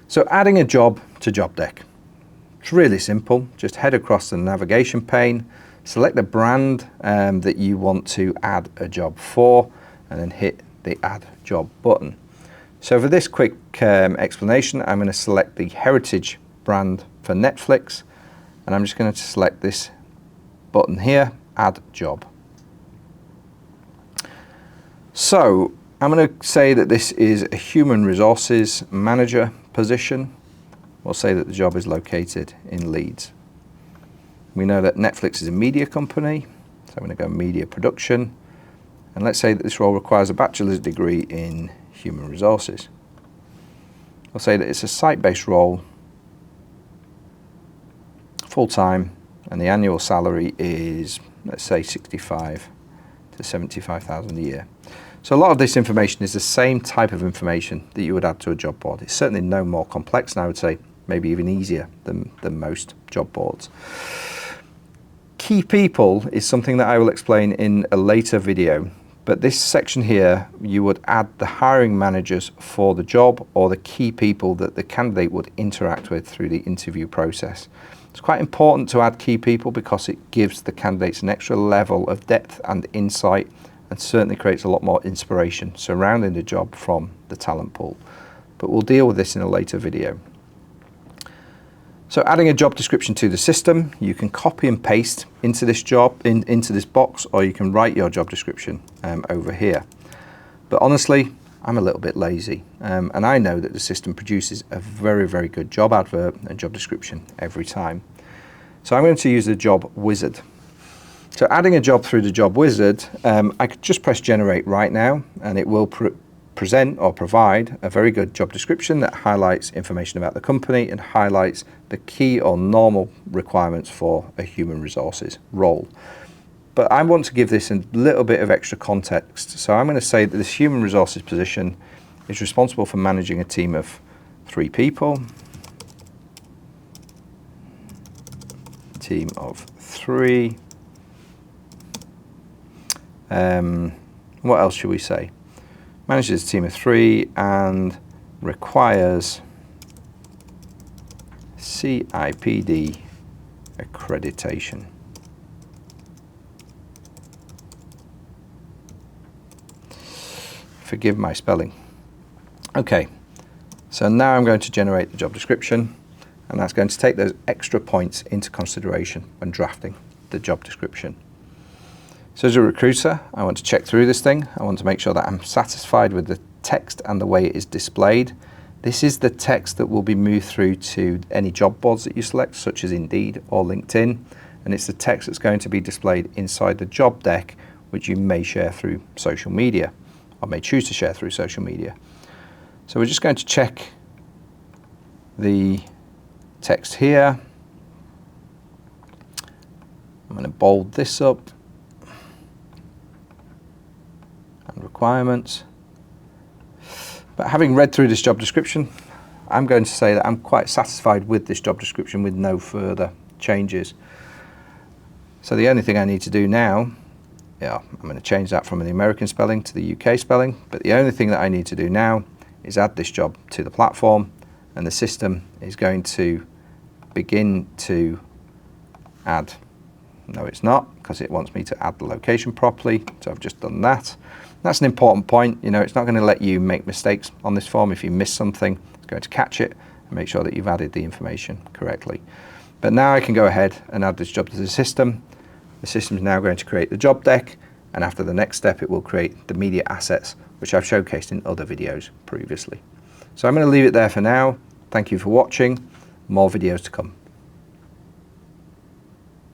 So adding a job to Jobdeck. It's really simple. Just head across the navigation pane, select the brand that you want to add a job for, and then hit the Add Job button. So for this quick explanation, I'm going to select the heritage brand for Netflix, and I'm just going to select this button here, Add Job. So I'm going to say that this is a human resources manager position. We'll say that the job is located in Leeds. We know that Netflix is a media company, so I'm going to go media production. And let's say that this role requires a bachelor's degree in human resources. I'll say that it's a site-based role, full-time, and the annual salary is, let's say, 65 to 75,000 a year. So a lot of this information is the same type of information that you would add to a job board. It's certainly no more complex, and I would say maybe even easier than most job boards. Key people is something that I will explain in a later video, but this section here, you would add the hiring managers for the job or the key people that the candidate would interact with through the interview process. It's quite important to add key people because it gives the candidates an extra level of depth and insight, and certainly creates a lot more inspiration surrounding the job from the talent pool. But we'll deal with this in a later video. So adding a job description to the system, you can copy and paste into this into this box, or you can write your job description over here. But honestly, I'm a little bit lazy, and I know that the system produces a very, very good job advert and job description every time. So I'm going to use the job wizard. So adding a job through the job wizard, I could just press generate right now, and it will present or provide a very good job description that highlights information about the company and highlights the key or normal requirements for a human resources role. But I want to give this a little bit of extra context. So I'm going to say that this human resources position is responsible for managing a team of 3 people. Team of 3. What else should we say? Manages a team of 3 and requires CIPD accreditation. Forgive my spelling. Okay, so now I'm going to generate the job description, and that's going to take those extra points into consideration when drafting the job description. So as a recruiter, I want to check through this thing. I want to make sure that I'm satisfied with the text and the way it is displayed. This is the text that will be moved through to any job boards that you select, such as Indeed or LinkedIn. And it's the text that's going to be displayed inside the job deck, which you may share through social media, or may choose to share through social media. So we're just going to check the text here. I'm going to bold this up. Requirements. But having read through this job description, I'm going to say that I'm quite satisfied with this job description with no further changes. So the only thing I need to do now, I'm going to change that from the American spelling to the UK spelling, but the only thing that I need to do now is add this job to the platform, and the system is going to begin to add. No, it's not, because it wants me to add the location properly, so I've just done that. That's an important point. It's not going to let you make mistakes on this form. If you miss something, it's going to catch it and make sure that you've added the information correctly. But now I can go ahead and add this job to the system. The system is now going to create the job deck, and after the next step, it will create the media assets, which I've showcased in other videos previously. So I'm going to leave it there for now. Thank you for watching. More videos to come.